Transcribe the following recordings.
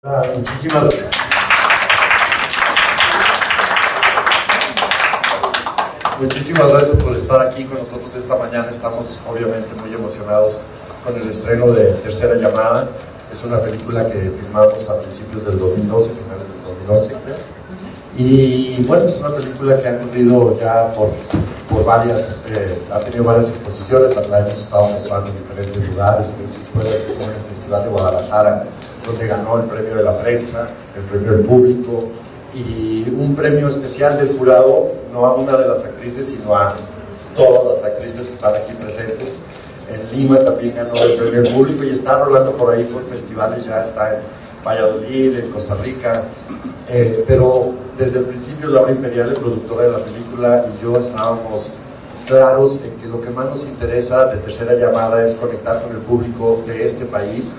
Muchísimas gracias por estar aquí con nosotros esta mañana. Estamos obviamente muy emocionados con el estreno de Tercera Llamada. Es una película que filmamos a principios del 2012, finales del 2011 creo. Y bueno, es una película que ha corrido ya por varias, ha tenido varias exposiciones, la hemos estado mostrando en diferentes lugares. Fue en el Festival de Guadalajara, donde ganó el premio de la prensa, el premio del público y un premio especial del jurado, no a una de las actrices, sino a todas las actrices que están aquí presentes. En Lima también ganó el premio del público y está rolando por ahí por festivales, ya está en Valladolid, en Costa Rica, pero desde el principio Laura Imperial, la productora de la película, y yo estábamos claros en que lo que más nos interesa de Tercera Llamada es conectar con el público de este país.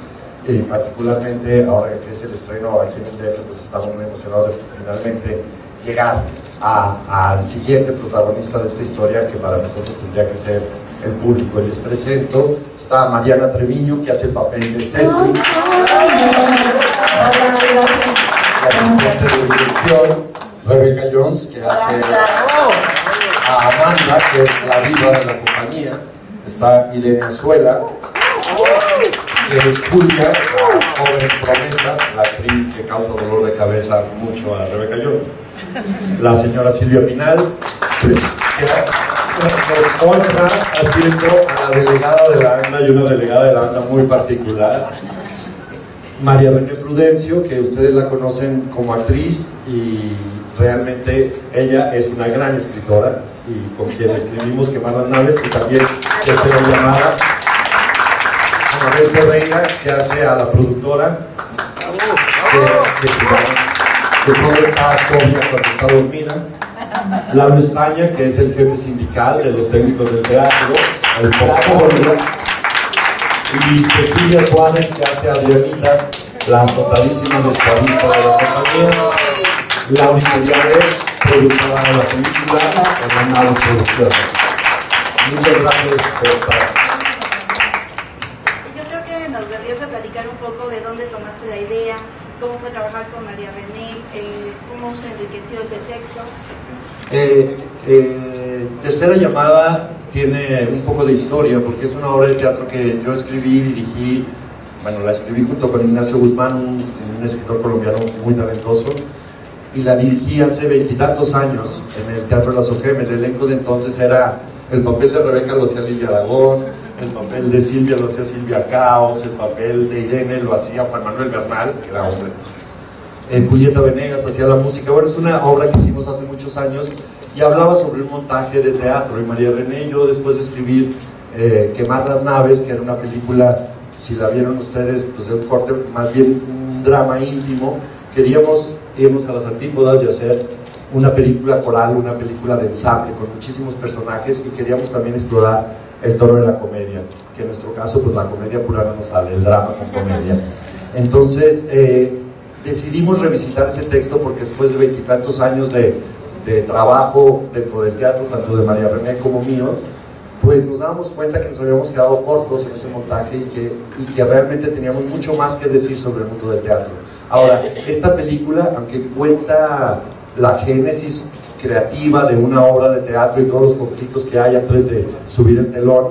Particularmente ahora que es el estreno aquí en el DF, pues estamos muy emocionados de finalmente llegar al siguiente protagonista de esta historia, que para nosotros tendría que ser el público. Y les presento, está Mariana Treviño, que hace el papel de Ceci, la asistente de dirección, Rebecca Jones, que hace a Amanda, que es la diva de la compañía, está Irene Azuela, que es Julia, la joven promesa, la actriz que causa dolor de cabeza mucho a Rebecca Jones. La señora Silvia Pinal, que nos honra haciendo a la delegada de la ANDA, y una delegada de la ANDA muy particular. María René Prudencio, que ustedes la conocen como actriz, y realmente ella es una gran escritora, y con quien escribimos Quemar las Naves, y también Tercera Llamada. Mabel Ferreira, que hace a la productora, que solo está sobria cuando está dormida. Laura España, que es el jefe sindical de los técnicos del teatro, el portfolio. Y Cecilia Juárez, que hace a Adrianita, la azotadísima vestuarista de la compañía. Laura Imperial, productora de la película, Hernán Producciones. Muchas gracias por estar. Nos deberías de platicar un poco de dónde tomaste la idea, cómo fue trabajar con María René, cómo se enriqueció ese texto. Tercera Llamada tiene un poco de historia, porque es una obra de teatro que yo escribí y dirigí. Bueno, la escribí junto con Ignacio Guzmán, un escritor colombiano muy talentoso, y la dirigí hace 20 y tantos años en el Teatro de la SOGEM. El elenco de entonces era, el papel de Rebeca lo hacía Lidia Aragón, el papel de Silvia lo hacía Silvia Caos, el papel de Irene lo hacía Juan Manuel Bernal, que era hombre. Julieta Venegas hacía la música. Bueno, es una obra que hicimos hace muchos años y hablaba sobre un montaje de teatro. Y María René y yo, después de escribir Quemar las Naves, que era una película, si la vieron ustedes, pues de un corte, más bien un drama íntimo, queríamos irnos a las antípodas y hacer una película coral, una película de ensamble con muchísimos personajes, y queríamos también explorar el tono de la comedia, que en nuestro caso pues la comedia pura no nos sale, el drama con comedia. Entonces decidimos revisitar ese texto, porque después de 20 y tantos años de trabajo dentro del teatro, tanto de María René como mío, pues nos dábamos cuenta que nos habíamos quedado cortos en ese montaje y que realmente teníamos mucho más que decir sobre el mundo del teatro. Ahora, esta película, aunque cuenta la génesis creativa de una obra de teatro y todos los conflictos que hay antes de subir el telón,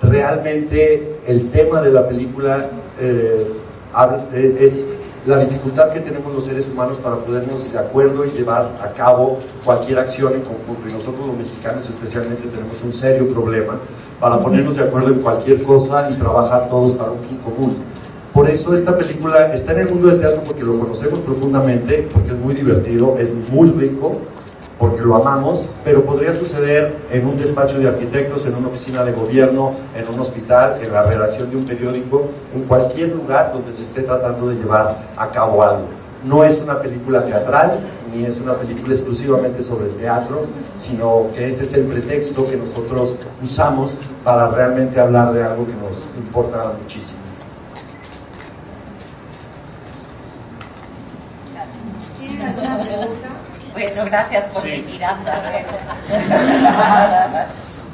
realmente el tema de la película es la dificultad que tenemos los seres humanos para ponernos de acuerdo y llevar a cabo cualquier acción en conjunto. Y nosotros los mexicanos especialmente tenemos un serio problema para ponernos de acuerdo en cualquier cosa y trabajar todos para un fin común. Por eso esta película está en el mundo del teatro, porque lo conocemos profundamente, porque es muy divertido, es muy rico, porque lo amamos, pero podría suceder en un despacho de arquitectos, en una oficina de gobierno, en un hospital, en la redacción de un periódico, en cualquier lugar donde se esté tratando de llevar a cabo algo. No es una película teatral, ni es una película exclusivamente sobre el teatro, sino que ese es el pretexto que nosotros usamos para realmente hablar de algo que nos importa muchísimo. ¿Tienen alguna pregunta? Bueno, gracias por venir hasta luego.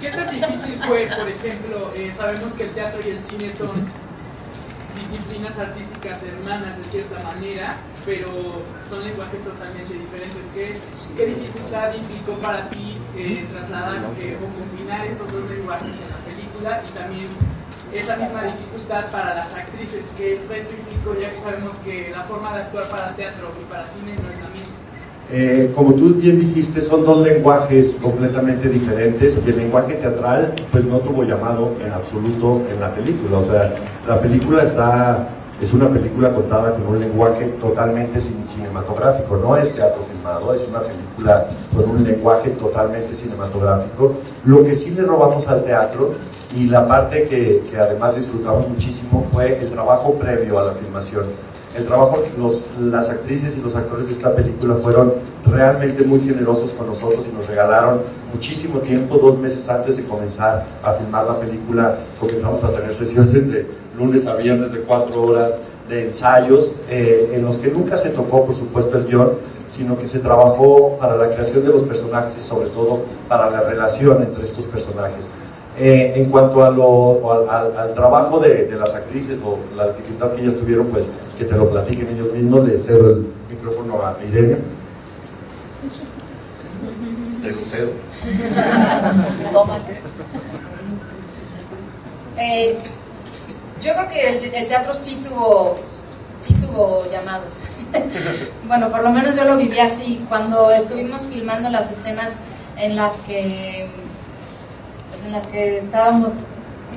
¿Qué tan difícil fue, por ejemplo, sabemos que el teatro y el cine son disciplinas artísticas hermanas de cierta manera, pero son lenguajes totalmente diferentes. ¿Qué dificultad implicó para ti trasladar o combinar estos dos lenguajes en la película, y también esa misma dificultad para las actrices? ¿Qué reto implicó, ya que sabemos que la forma de actuar para teatro y para cine no es la misma? Como tú bien dijiste, son dos lenguajes completamente diferentes, y el lenguaje teatral pues no tuvo llamado en absoluto en la película. O sea, la película es una película contada con un lenguaje totalmente cinematográfico, no es teatro filmado, es una película con un lenguaje totalmente cinematográfico. Lo que sí le robamos al teatro, y la parte que además disfrutamos muchísimo, fue el trabajo previo a la filmación. El trabajo, las actrices y los actores de esta película fueron realmente muy generosos con nosotros y nos regalaron muchísimo tiempo. 2 meses antes de comenzar a filmar la película comenzamos a tener sesiones de lunes a viernes de 4 horas de ensayos, en los que nunca se tocó, por supuesto, el guión, sino que se trabajó para la creación de los personajes y sobre todo para la relación entre estos personajes. En cuanto al trabajo de las actrices o la dificultad que ellas tuvieron, pues que te lo platiquen ellos mismos. Le cedo el micrófono a Irene. Te lo cedo. Yo creo que el teatro sí tuvo llamados. Bueno, por lo menos yo lo viví así. Cuando estuvimos filmando las escenas en las que estábamos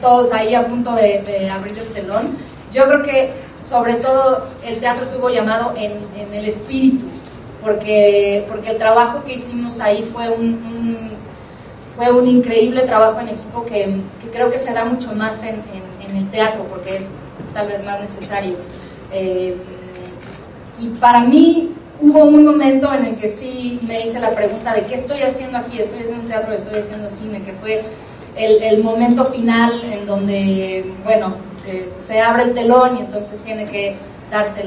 todos ahí a punto de abrir el telón, yo creo que sobre todo el teatro tuvo llamado en el espíritu, porque el trabajo que hicimos ahí fue un increíble trabajo en equipo que creo que se da mucho más en el teatro, porque es tal vez más necesario. Y para mí hubo un momento en el que sí me hice la pregunta de ¿qué estoy haciendo aquí? ¿Estoy haciendo teatro? ¿Estoy haciendo cine? Que fue el momento final en donde, bueno, se abre el telón y entonces tiene que darse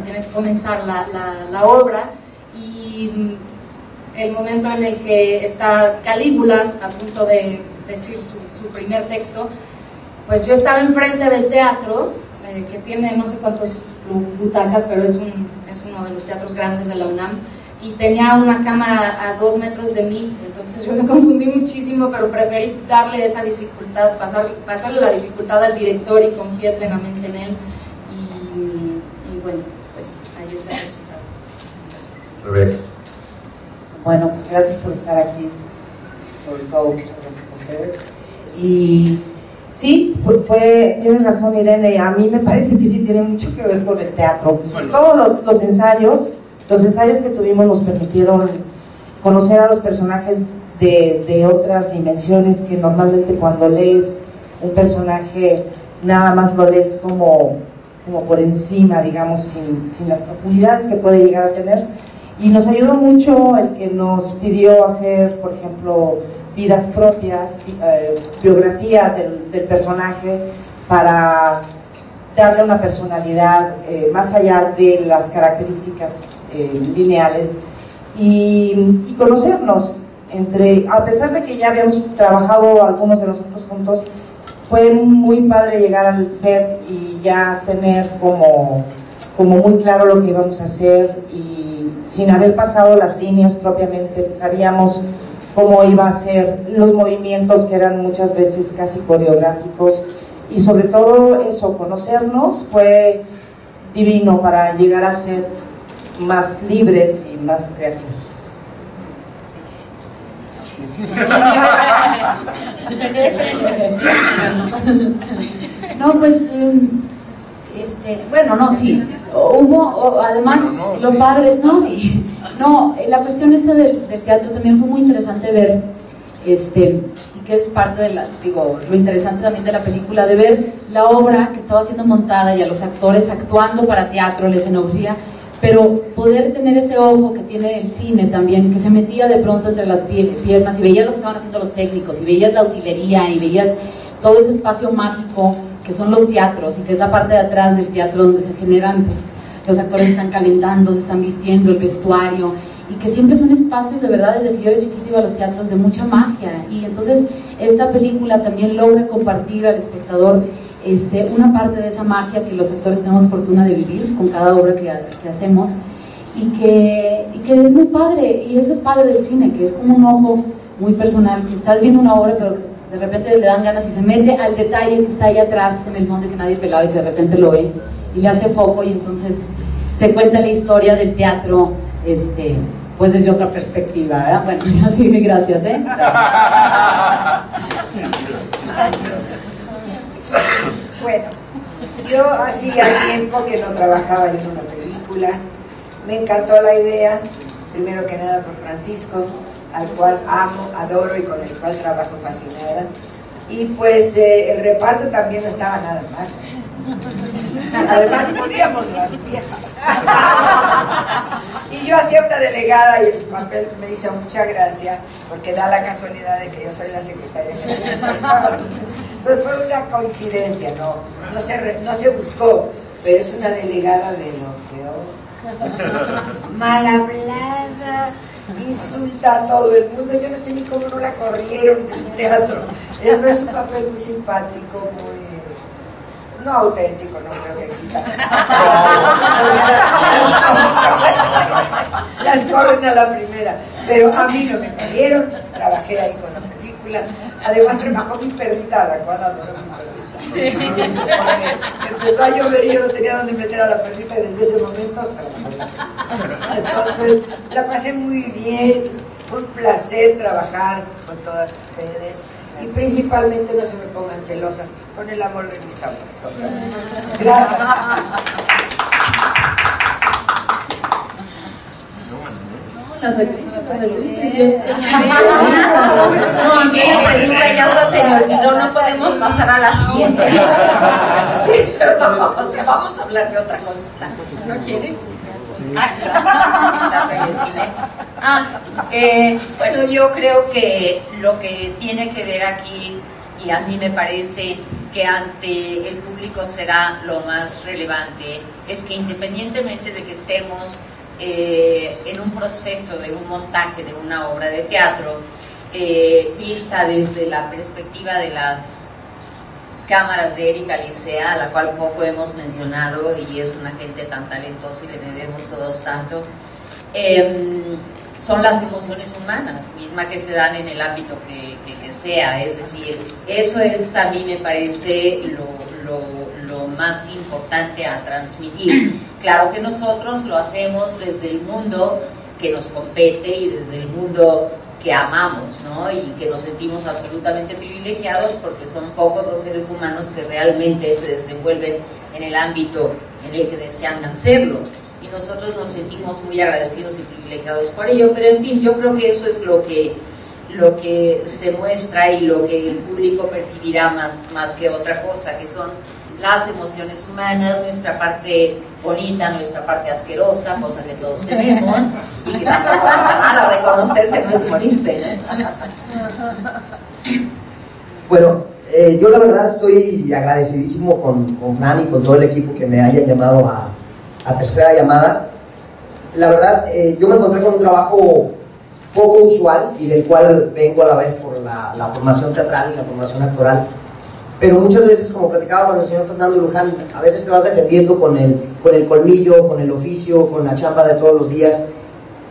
tiene que comenzar la obra, y el momento en el que está Calígula a punto de decir su primer texto, pues yo estaba enfrente del teatro, que tiene no sé cuántos butacas, pero es uno de los teatros grandes de la UNAM, y tenía una cámara a 2 metros de mí. Entonces yo me confundí muchísimo, pero preferí darle esa dificultad, pasarle la dificultad al director, y confié plenamente en él, y bueno, pues ahí está el resultado. Rebeca. Bueno, pues gracias por estar aquí, sobre todo muchas gracias a ustedes. Y sí, tienes razón, Irene, a mí me parece que sí tiene mucho que ver con el teatro. Sobre todo los ensayos que tuvimos nos permitieron conocer a los personajes desde otras dimensiones, que normalmente cuando lees un personaje nada más lo lees como por encima, digamos, sin las profundidades que puede llegar a tener. Y nos ayudó mucho el que nos pidió hacer, por ejemplo, vidas propias, biografías del personaje, para darle una personalidad más allá de las características lineales, y conocernos a pesar de que ya habíamos trabajado algunos de nosotros juntos. Fue muy padre llegar al set y ya tener como muy claro lo que íbamos a hacer, y sin haber pasado las líneas propiamente sabíamos cómo iba a ser los movimientos, que eran muchas veces casi coreográficos, y sobre todo eso, conocernos fue divino para llegar al set más libres y más creativos. No, pues, bueno, no, sí, hubo, además, lo padre, no, sí, no, la cuestión esta del teatro también fue muy interesante ver, y que es parte de lo interesante también de la película, de ver la obra que estaba siendo montada y a los actores actuando para teatro, la escenografía, pero poder tener ese ojo que tiene el cine también, que se metía de pronto entre las piernas, y veías lo que estaban haciendo los técnicos, y veías la utilería, y veías todo ese espacio mágico que son los teatros, y que es la parte de atrás del teatro donde se generan, pues, los actores están calentando, se están vistiendo, el vestuario, y que siempre son espacios, de verdad, desde que yo era chiquita iba a los teatros, de mucha magia. Y entonces esta película también logra compartir al espectador una parte de esa magia que los actores tenemos fortuna de vivir con cada obra que hacemos, y que es muy padre, y eso es padre del cine, que es como un ojo muy personal, que estás viendo una obra pero de repente le dan ganas y se mete al detalle que está ahí atrás en el fondo que nadie pelaba y que de repente lo ve y le hace foco, y entonces se cuenta la historia del teatro pues desde otra perspectiva, ¿verdad? Bueno, así que gracias, Bueno, yo hacía tiempo que no trabajaba en una película. Me encantó la idea, primero que nada por Francisco, al cual amo, adoro y con el cual trabajo fascinada. Y pues el reparto también no estaba nada mal. Además podíamos las viejas. Y yo hacía una delegada y el papel me hizo mucha gracia porque da la casualidad de que yo soy la secretaria general. Entonces fue una coincidencia, no se buscó, pero es una delegada de lo peor. Mal hablada, insulta a todo el mundo. Yo no sé ni cómo no la corrieron del teatro. Es un papel muy simpático, no auténtico, no creo que exista. Las corren a la primera, pero a mí no me corrieron, trabajé ahí con la película. Además trabajó mi perrita, la cual adoro mi perrita. Porque empezó a llover y yo no tenía dónde meter a la perrita, y desde ese momento entonces la pasé muy bien. Fue un placer trabajar con todas ustedes. Y principalmente no se me pongan celosas con el amor de mis amores. Gracias. No, a mí la pregunta ya hasta se me olvidó, no podemos pasar a la siguiente. O sea, vamos a hablar de otra cosa. ¿No quieres? Bueno, yo creo que lo que tiene que ver aquí, y a mí me parece que ante el público será lo más relevante, es que independientemente de que estemos en un proceso de un montaje de una obra de teatro, vista desde la perspectiva de las cámaras de Erika Licea, a la cual poco hemos mencionado, y es una gente tan talentosa y le debemos todos tanto, son las emociones humanas, mismas que se dan en el ámbito que sea. Es decir, eso es, a mí me parece lo más importante a transmitir. Claro que nosotros lo hacemos desde el mundo que nos compete y desde el mundo que amamos, ¿no? Y que nos sentimos absolutamente privilegiados porque son pocos los seres humanos que realmente se desenvuelven en el ámbito en el que desean hacerlo. Y nosotros nos sentimos muy agradecidos y privilegiados por ello, pero en fin, yo creo que eso es lo que se muestra y lo que el público percibirá más que otra cosa, que son las emociones humanas, nuestra parte bonita, nuestra parte asquerosa, cosa que todos tenemos, y que tampoco pasa nada, reconocerse no es morirse, ¿no? Bueno, yo la verdad estoy agradecidísimo con Fran y con todo el equipo que me hayan llamado a Tercera Llamada. La verdad, yo me encontré con un trabajo poco usual y del cual vengo a la vez por la formación teatral y la formación actoral, pero muchas veces, como platicaba con el señor Fernando Luján, a veces te vas defendiendo con el colmillo, con el oficio, con la chamba de todos los días,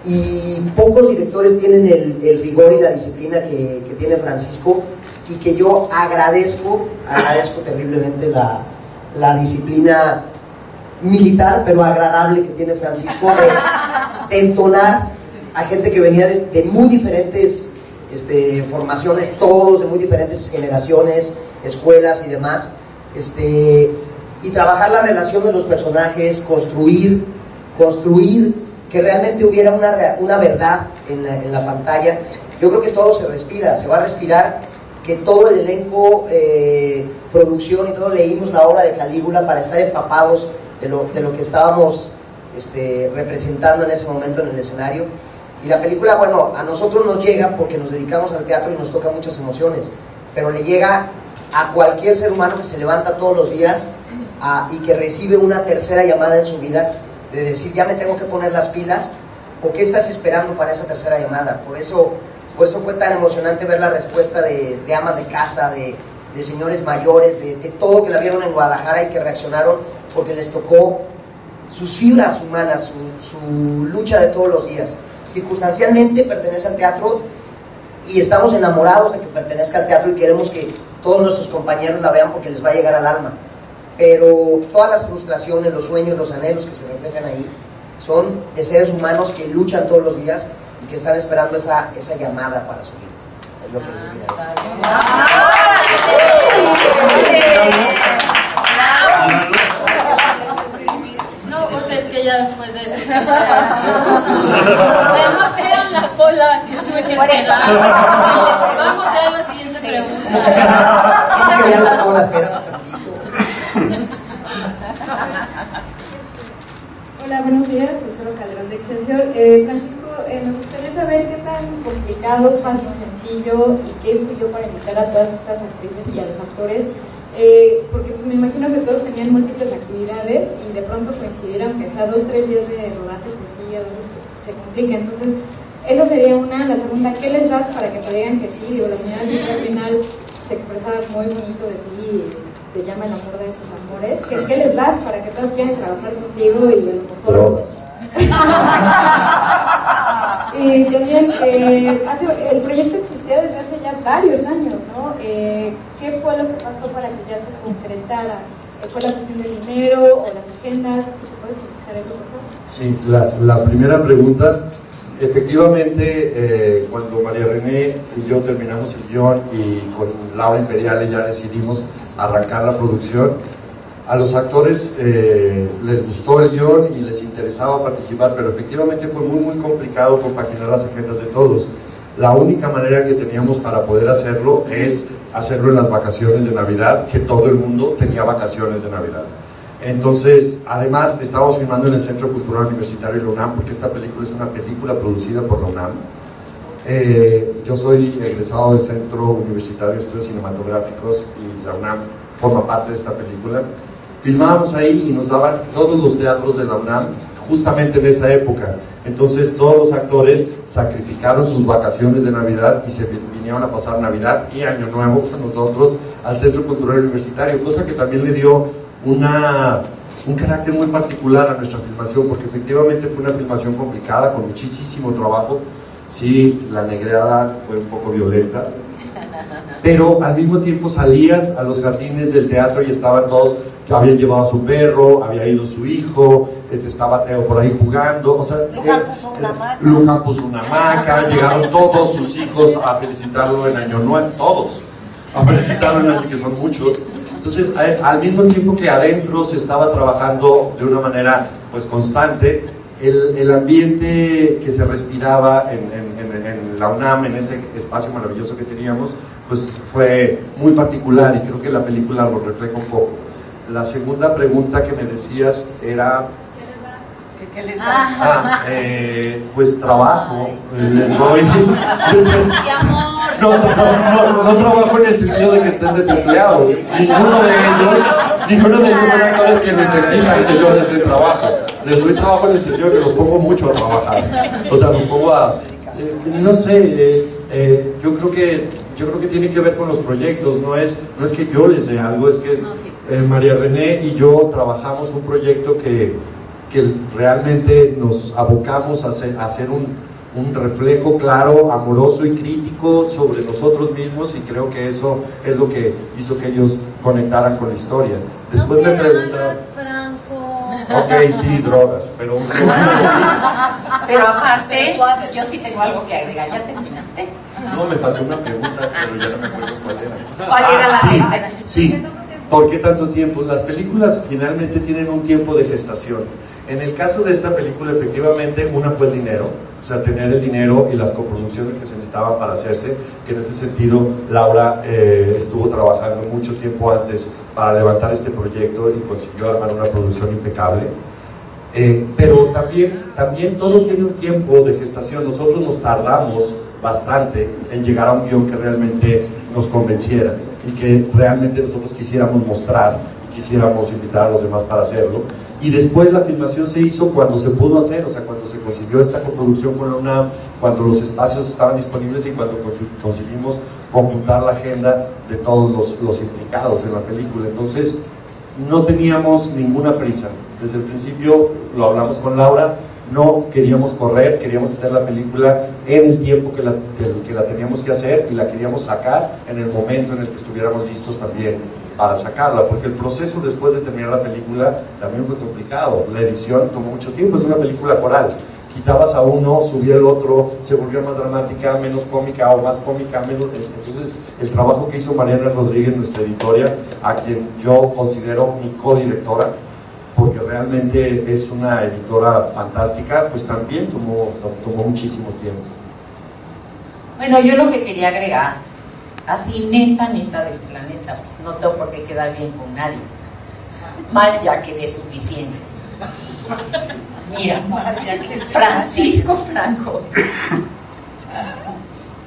y pocos directores tienen el rigor y la disciplina que tiene Francisco, y que yo agradezco terriblemente la disciplina militar, pero agradable que tiene Francisco de entonar a gente que venía de muy diferentes formaciones, todos de muy diferentes generaciones, escuelas y demás, y trabajar la relación de los personajes, construir que realmente hubiera una verdad en la pantalla. Yo creo que todo se va a respirar, que todo el elenco, producción y todo, leímos la obra de Calígula para estar empapados de lo que estábamos representando en ese momento en el escenario. Y la película, bueno, a nosotros nos llega porque nos dedicamos al teatro y nos toca muchas emociones, pero le llega a cualquier ser humano que se levanta todos los días y que recibe una tercera llamada en su vida, de decir, ya me tengo que poner las pilas, o qué estás esperando para esa tercera llamada. Por eso fue tan emocionante ver la respuesta de amas de casa, de de señores mayores, de todo que la vieron en Guadalajara y que reaccionaron porque les tocó sus fibras humanas, su lucha de todos los días. Circunstancialmente pertenece al teatro y estamos enamorados de que pertenezca al teatro y queremos que todos nuestros compañeros la vean porque les va a llegar al alma. Pero todas las frustraciones, los sueños, los anhelos que se reflejan ahí son de seres humanos que luchan todos los días y que están esperando esa llamada para su vida. Es lo que yo quería decir. No, pues es que ya después de eso vean la cola que tuve que esperar. Vamos ya a la siguiente pregunta. Hola, buenos días, profesor Calderón de Excelsior. Francisco, me gustaría saber qué tan complicado, fácil, sencillo y qué influyó para invitar a todas estas actrices y a los actores, porque pues, me imagino que todos tenían múltiples actividades y de pronto coincidieron que sea 2 o 3 días de rodaje, pues sí, a veces se complica. Entonces, esa sería una. La segunda, ¿qué les das para que te digan que sí? Digo, la señora Gina al final se expresaba muy bonito de ti, te llama el amor de sus amores. ¿Qué les das para que todos quieran trabajar contigo y a lo mejor pues... Y también el proyecto existía desde hace ya varios años, ¿no? ¿Qué fue lo que pasó para que ya se concretara? ¿Fue la cuestión del dinero o las agendas? ¿Se puede explicar eso, por favor? Sí, la primera pregunta, efectivamente, cuando María René y yo terminamos el guión y con Laura Imperiale ya decidimos arrancar la producción, a los actores les gustó el guión y les interesaba participar, pero efectivamente fue muy complicado compaginar las agendas de todos. La única manera que teníamos para poder hacerlo es hacerlo en las vacaciones de Navidad, que todo el mundo tenía vacaciones de Navidad. Entonces, además, estábamos filmando en el Centro Cultural Universitario de la UNAM, porque esta película es una película producida por la UNAM. Yo soy egresado del Centro Universitario de Estudios Cinematográficos y la UNAM forma parte de esta película. Filmábamos ahí y nos daban todos los teatros de la UNAM justamente en esa época. Entonces todos los actores sacrificaron sus vacaciones de Navidad y se vinieron a pasar Navidad y Año Nuevo con nosotros al Centro Cultural Universitario, cosa que también le dio un carácter muy particular a nuestra filmación, porque efectivamente fue una filmación complicada, con muchísimo trabajo. Sí, la negreada fue un poco violenta, pero al mismo tiempo salías a los jardines del teatro y estaban todos que habían llevado a su perro, había ido su hijo, estaba Teo por ahí jugando, o sea, Luján puso una hamaca, llegaron todos sus hijos a felicitarlo en Año Nuevo, todos a felicitarlo en Año, que son muchos. Entonces, al mismo tiempo que adentro se estaba trabajando de una manera pues constante, el ambiente que se respiraba en la UNAM, en ese espacio maravilloso que teníamos, pues fue muy particular y creo que la película lo refleja un poco. La segunda pregunta que me decías era... ¿Qué les das? Pues trabajo, les doy... ¡Qué amor! No trabajo en el sentido de que estén desempleados. Ninguno de ellos son actores que necesitan que yo les dé trabajo. Les doy trabajo en el sentido de que los pongo mucho a trabajar. O sea, los pongo a... no sé, yo creo que tiene que ver con los proyectos, no es que yo les dé algo, es que María René y yo trabajamos un proyecto que realmente nos abocamos a hacer un reflejo claro, amoroso y crítico sobre nosotros mismos, y creo que eso es lo que hizo que ellos conectaran con la historia. Después me preguntaron... Ok, sí, drogas, pero... Pero aparte, yo sí tengo algo que agregar. ¿Ya terminaste? No, me faltó una pregunta, pero ya no me acuerdo cuál era. ¿Cuál era la pregunta? Sí, ¿por qué tanto tiempo? Las películas finalmente tienen un tiempo de gestación. En el caso de esta película, efectivamente, una fue el dinero, o sea, tener el dinero y las coproducciones que se necesitaban para hacerse, que en ese sentido Laura estuvo trabajando mucho tiempo antes para levantar este proyecto y consiguió armar una producción impecable. Pero también todo tiene un tiempo de gestación. Nosotros nos tardamos bastante en llegar a un guión que realmente nos convenciera y que realmente nosotros quisiéramos mostrar y quisiéramos invitar a los demás para hacerlo. y después la filmación se hizo cuando se pudo hacer, o sea, cuando se consiguió esta coproducción con la UNAM, cuando los espacios estaban disponibles y cuando conseguimos conjuntar la agenda de todos los implicados en la película. Entonces, no teníamos ninguna prisa. Desde el principio lo hablamos con Laura, no queríamos correr, queríamos hacer la película en el tiempo que la teníamos que hacer y la queríamos sacar en el momento en el que estuviéramos listos también para sacarla, porque el proceso después de terminar la película también fue complicado. La edición tomó mucho tiempo, es una película coral. Quitabas a uno, subía el otro, se volvió más dramática, menos cómica o más cómica, menos... Entonces, el trabajo que hizo Mariana Rodríguez, nuestra editora, a quien yo considero mi codirectora, porque realmente es una editora fantástica, pues también tomó muchísimo tiempo. Bueno, yo lo que quería agregar, así neta del planeta, no tengo por qué quedar bien con nadie, mal ya quedé suficiente. Mira, Francisco Franco,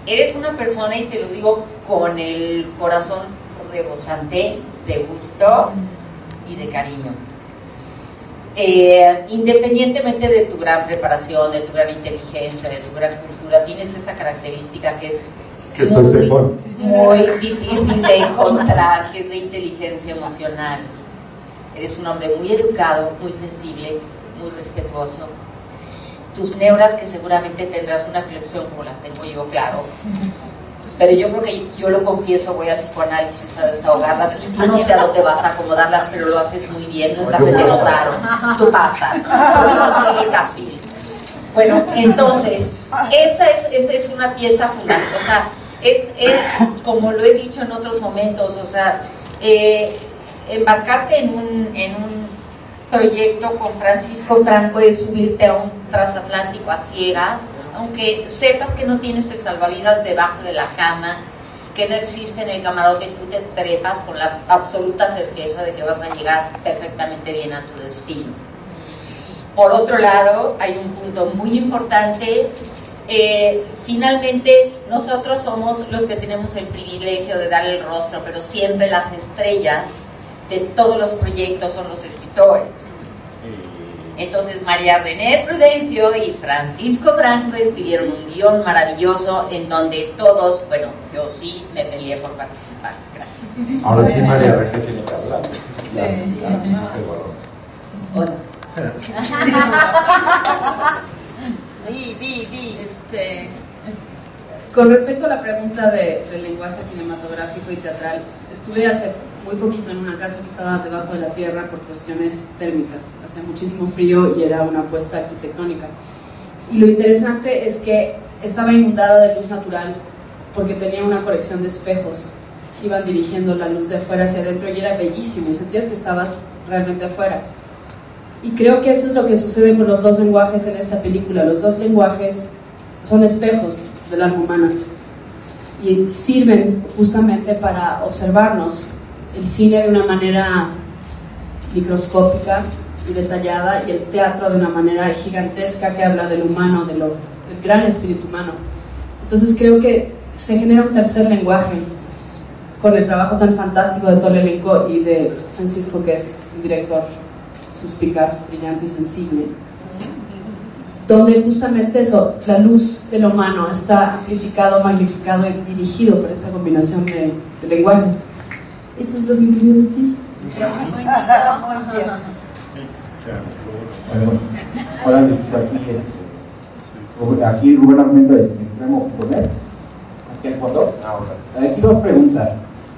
eres una persona, y te lo digo con el corazón rebosante de gusto y de cariño. Independientemente de tu gran preparación, de tu gran inteligencia, de tu gran cultura, tienes esa característica que es muy difícil de encontrar, que es la inteligencia emocional. Eres un hombre muy educado, muy sensible, muy respetuoso. Tus neuras, que seguramente tendrás una colección como las tengo yo, claro. Pero yo creo que, yo lo confieso, voy al psicoanálisis a desahogarlas. Y no sé a dónde vas a acomodarlas, pero lo haces muy bien. Nunca se te notaron. Tú pasas. Bueno, entonces, esa es una pieza fundamental. O sea, es como lo he dicho en otros momentos, o sea, embarcarte en un proyecto con Francisco Franco es subirte a un transatlántico a ciegas, aunque sepas que no tienes el salvavidas debajo de la cama, que no existe en el camarote, tú te trepas con la absoluta certeza de que vas a llegar perfectamente bien a tu destino. Por otro lado, hay un punto muy importante. Finalmente, nosotros somos los que tenemos el privilegio de dar el rostro, pero siempre las estrellas de todos los proyectos son los escritores. Entonces, María René Prudencio y Francisco Franco escribieron un guión maravilloso en donde todos, bueno, yo sí me peleé por participar. Gracias. Ahora sí, María René tiene que hablar. Ya pusiste el balón. Hola. Con respecto a la pregunta del lenguaje cinematográfico y teatral, estuve hace muy poquito en una casa que estaba debajo de la tierra por cuestiones térmicas. Hacía muchísimo frío y era una apuesta arquitectónica. Y lo interesante es que estaba inundada de luz natural porque tenía una colección de espejos que iban dirigiendo la luz de afuera hacia adentro y era bellísimo y sentías que estabas realmente afuera. Y creo que eso es lo que sucede con los dos lenguajes en esta película. Los dos lenguajes son espejos del alma humana y sirven justamente para observarnos el cine de una manera microscópica y detallada y el teatro de una manera gigantesca que habla del humano, del gran espíritu humano. Entonces creo que se genera un tercer lenguaje con el trabajo tan fantástico de todo el elenco y de Francisco, que es un director suspicaz, brillante y sensible, donde justamente eso, la luz de lo humano está amplificado, magnificado y dirigido por esta combinación de lenguajes. Eso es lo que quería decir. Hola, aquí Rubén Armenta de Extremo.net, aquí al fondo. Aquí dos preguntas.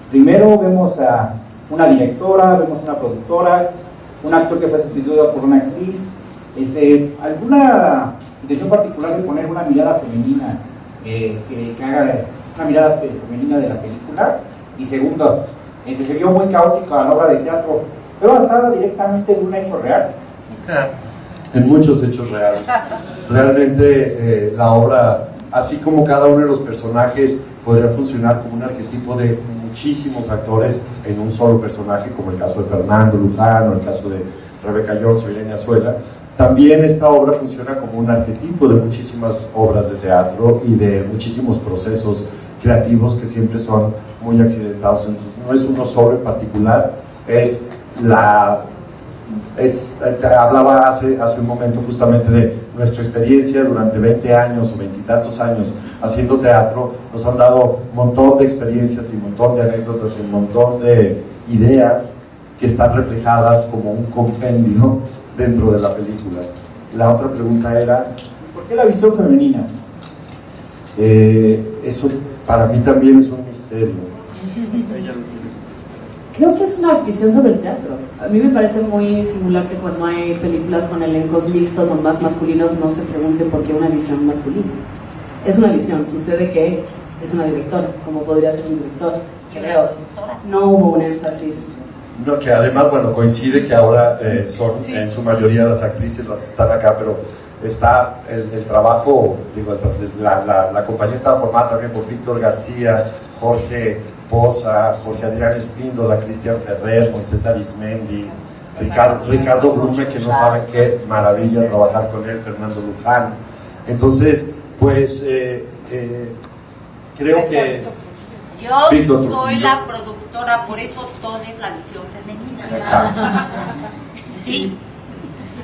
Primero vemos a una directora, vemos una productora, un actor que fue sustituido por una actriz. ¿Alguna intención particular de poner una mirada femenina, que haga una mirada femenina de la película? Y segundo, se vio muy caótica la obra de teatro, pero basada directamente en un hecho real. En muchos hechos reales. Realmente la obra, así como cada uno de los personajes podría funcionar como un arquetipo de muchísimos actores en un solo personaje, como el caso de Fernando Luján o el caso de Rebeca Jones o Irene Azuela, también esta obra funciona como un arquetipo de muchísimas obras de teatro y de muchísimos procesos creativos que siempre son muy accidentados. Entonces no es uno solo en particular, es la hablaba hace un momento justamente de nuestra experiencia durante 20 años o 20 y tantos años haciendo teatro. Nos han dado un montón de experiencias y un montón de anécdotas y un montón de ideas que están reflejadas como un compendio dentro de la película. La otra pregunta era... ¿Por qué la visión femenina? Eso para mí también es un misterio. Creo que es una visión sobre el teatro. A mí me parece muy singular que cuando hay películas con elencos mixtos o más masculinos no se pregunte por qué una visión masculina. Es una visión, sucede que es una directora, como podría ser un director. Creo, no hubo un énfasis. No, que además, bueno, coincide que ahora son en su mayoría las actrices las que están acá, pero está el trabajo, digo, la compañía estaba formada también por Víctor García, Jorge Poza, Jorge Adrián Espíndola, Cristian Ferrer, Moisés Arismendi, Ricardo Blume, que no saben qué maravilla trabajar con él, Fernando Luján. Entonces, pues creo que... Yo soy la productora, por eso todo es la visión femenina. Exacto. Sí.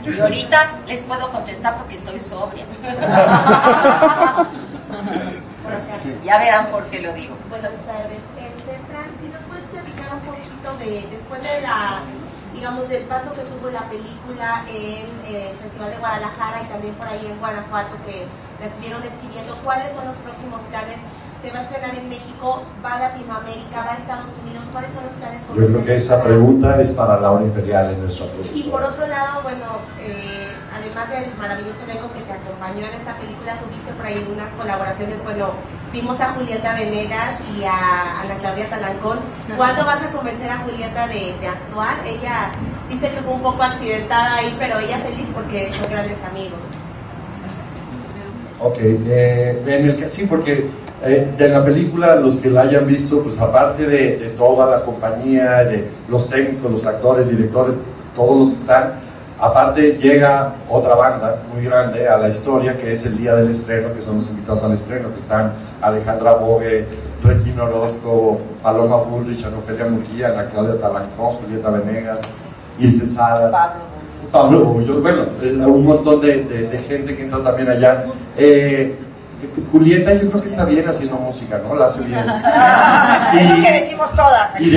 Y ahorita les puedo contestar porque estoy sobria. Ya verán por qué lo digo. Buenas tardes. Fran, si nos puedes platicar un poquito después de digamos, del paso que tuvo la película en el Festival de Guadalajara y también por ahí en Guanajuato, que la estuvieron exhibiendo, ¿cuáles son los próximos planes? ¿Se va a estrenar en México? ¿Va a Latinoamérica? ¿Va a Estados Unidos? ¿Cuáles son los planes? Yo creo que esa pregunta es para Laura Imperial en nuestra productora. Y por otro lado, bueno, además del maravilloso elenco que te acompañó en esta película, tuviste por ahí unas colaboraciones. Bueno, vimos a Julieta Venegas y a Ana Claudia Talancón. ¿Cuándo vas a convencer a Julieta de actuar? Ella dice que fue un poco accidentada ahí, pero ella feliz porque son grandes amigos. Ok, sí, porque de la película, los que la hayan visto, pues aparte de toda la compañía, de los técnicos, los actores, directores, todos los que están, aparte llega otra banda muy grande a la historia, que es el día del estreno, que son los invitados al estreno, que están Alejandra Bogue, Regina Orozco, Paloma Bullrich, Ana Ofelia Murguía, Ana Claudia Talancón, Julieta Venegas, Ilse Salas, Pablo Bullo, bueno, un montón de gente que entra también allá. Julieta, yo creo que está bien haciendo música, ¿no? La hace bien. Es lo que decimos todas. Y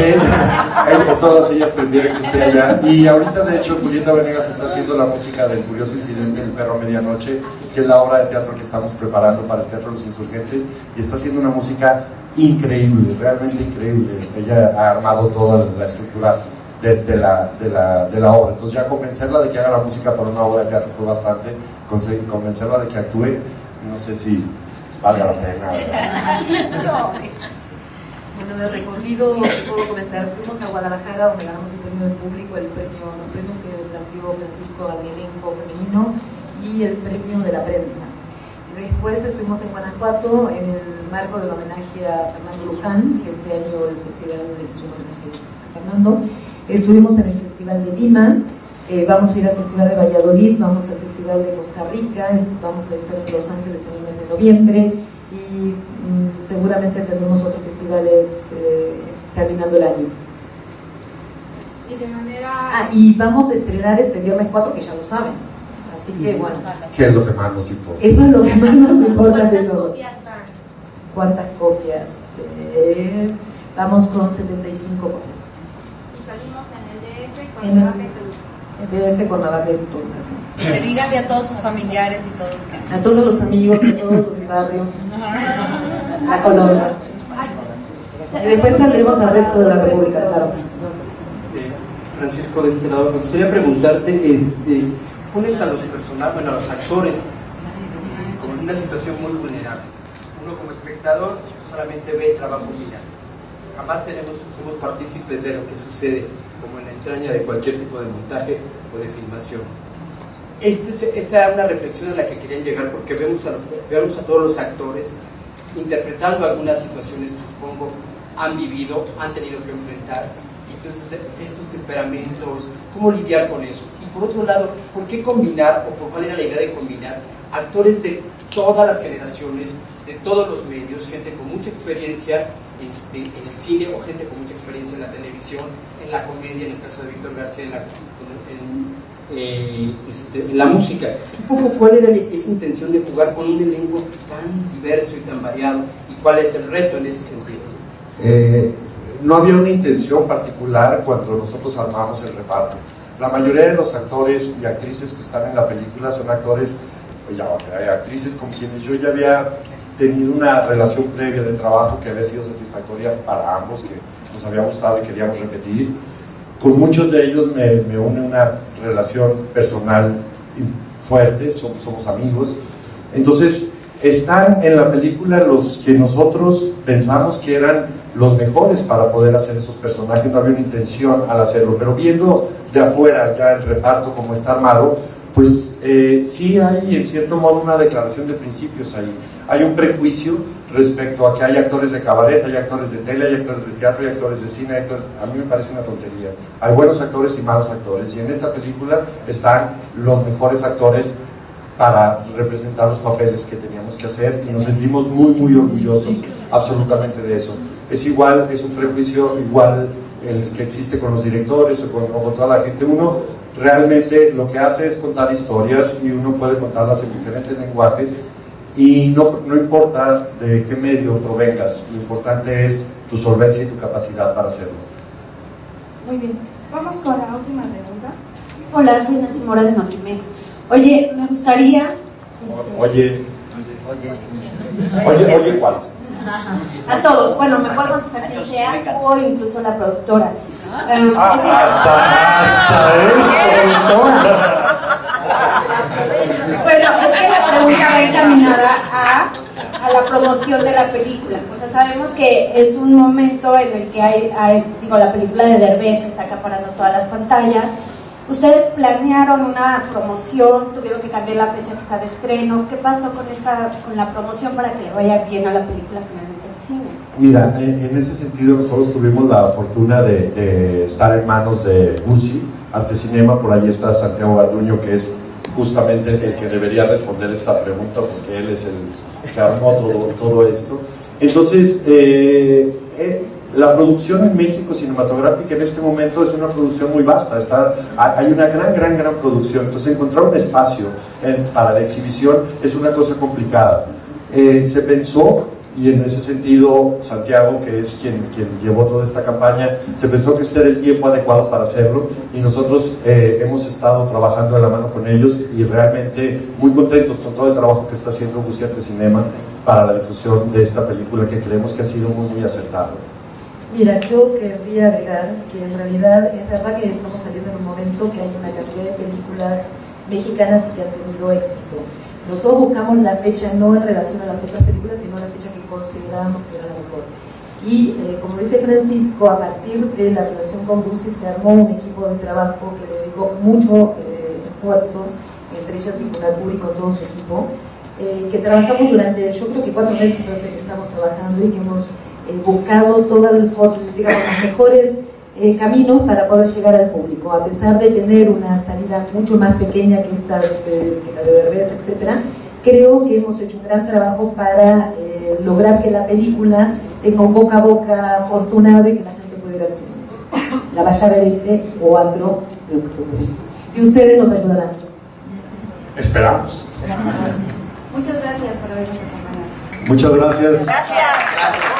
todas ellas prefieren que esté allá. Y ahorita, de hecho, Julieta Venegas está haciendo la música del curioso incidente del perro a medianoche, que es la obra de teatro que estamos preparando para el Teatro de los Insurgentes, y está haciendo una música increíble, realmente increíble. Ella ha armado toda la estructura de la obra. Entonces, ya convencerla de que haga la música para una obra de teatro fue bastante. Convencerla de que actúe, no sé si valga la pena. Bueno, de recorrido puedo comentar, fuimos a Guadalajara donde ganamos el premio del público, el premio que planteó Francisco al elenco femenino y el premio de la prensa. Y después estuvimos en Guanajuato en el marco del homenaje a Fernando Luján, que este año el festival es un homenaje a Fernando. Estuvimos en el Festival de Lima. Vamos a ir al Festival de Valladolid, vamos al Festival de Costa Rica, vamos a estar en Los Ángeles en el mes de noviembre y seguramente tendremos otros festivales terminando el año. Y de manera... y vamos a estrenar este viernes 4, que ya lo saben, así que bueno. ¿Qué es lo que más nos importa? Eso es lo que más nos importa de ¿Cuántas todo. copias van? ¿Cuántas copias? Vamos con 75 copias. Y salimos en el DF con DF, Cuernavaca y Toluca, sí. Que díganle a todos sus familiares y todos que... A todos los amigos, a todos los del barrio, la colonia. Y después saldremos al resto de la República, claro. Francisco, de este lado, me gustaría preguntarte, pones a los personajes, bueno, a los actores, con una situación muy vulnerable. Uno como espectador solamente ve el trabajo final. Jamás somos partícipes de lo que sucede, como en la entraña de cualquier tipo de montaje o de filmación. Esta era una reflexión a la que querían llegar, porque vemos a todos los actores interpretando algunas situaciones que supongo han vivido, han tenido que enfrentar. Entonces, estos temperamentos, ¿cómo lidiar con eso? Y por otro lado, ¿por qué combinar, o por cuál era la idea de combinar actores de todas las generaciones, de todos los medios, gente con mucha experiencia, en el cine, o gente con mucha experiencia en la televisión, en la comedia, en el caso de Víctor García, en la música. Un poco, ¿cuál era esa intención de jugar con un elenco tan diverso y tan variado? ¿Y cuál es el reto en ese sentido? No había una intención particular cuando nosotros armamos el reparto. La mayoría de los actores y actrices que están en la película son actores, actrices con quienes yo ya había tenido una relación previa de trabajo que había sido satisfactoria para ambos, que nos había gustado y queríamos repetir. Con muchos de ellos me une una relación personal fuerte, somos amigos. Entonces, están en la película los que nosotros pensamos que eran los mejores para poder hacer esos personajes. No había una intención al hacerlo, pero viendo de afuera ya el reparto como está armado, pues sí hay en cierto modo una declaración de principios ahí. Hay un prejuicio respecto a que hay actores de cabaret, hay actores de tele, hay actores de teatro, hay actores de cine, a mí me parece una tontería. Hay buenos actores y malos actores, y en esta película están los mejores actores para representar los papeles que teníamos que hacer, y nos sentimos muy, muy orgullosos absolutamente de eso. Es igual, es un prejuicio igual el que existe con los directores o con toda la gente. Uno realmente lo que hace es contar historias, y uno puede contarlas en diferentes lenguajes, y no importa de qué medio provengas, lo importante es tu solvencia y tu capacidad para hacerlo. Muy bien, vamos con la última pregunta. Hola, soy Nancy Mora de Notimex. Oye, me gustaría... Oye, ¿cuál? A todos, bueno, me puede contestar quien sea, o incluso la productora. Bueno, es que la pregunta va encaminada a la promoción de la película. O sea, sabemos que es un momento en el que la película de Derbez está acaparando todas las pantallas. ¿Ustedes planearon una promoción? ¿Tuvieron que cambiar la fecha quizá de estreno? ¿Qué pasó con la promoción para que le vaya bien a la película finalmente en cines? Mira, en ese sentido nosotros tuvimos la fortuna de estar en manos de Guzzi, Arte Cinema. Por allí está Santiago Garduño, que es justamente el que debería responder esta pregunta, porque él es el que armó todo esto. Entonces, la producción en México cinematográfica en este momento es una producción muy vasta. Hay una gran producción. Entonces, encontrar un espacio para la exhibición es una cosa complicada. Se pensó, y en ese sentido Santiago, que es quien llevó toda esta campaña, se pensó que este era el tiempo adecuado para hacerlo, y nosotros hemos estado trabajando de la mano con ellos, y realmente muy contentos con todo el trabajo que está haciendo Guzzi Arte Cinema para la difusión de esta película, que creemos que ha sido muy acertado. Mira, yo querría agregar que en realidad es verdad que estamos saliendo en un momento que hay una cantidad de películas mexicanas que han tenido éxito. Nosotros buscamos la fecha no en relación a las otras películas, sino la fecha que consideramos que era la mejor. Y como dice Francisco, a partir de la relación con Guzzi se armó un equipo de trabajo que le dedicó mucho esfuerzo, entre ellas Icunacuri con todo su equipo, que trabajamos durante, yo creo que 4 meses hace que estamos trabajando, y que hemos buscado todos los mejores caminos para poder llegar al público, a pesar de tener una salida mucho más pequeña que estas, que la de Derbez, etc. Creo que hemos hecho un gran trabajo para lograr que la película tenga un boca a boca afortunado y que la gente pueda ir al cine. La vaya a ver este 4 de octubre. Y ustedes nos ayudarán. Esperamos. Muchas gracias por habernos acompañado. Muchas gracias. Gracias.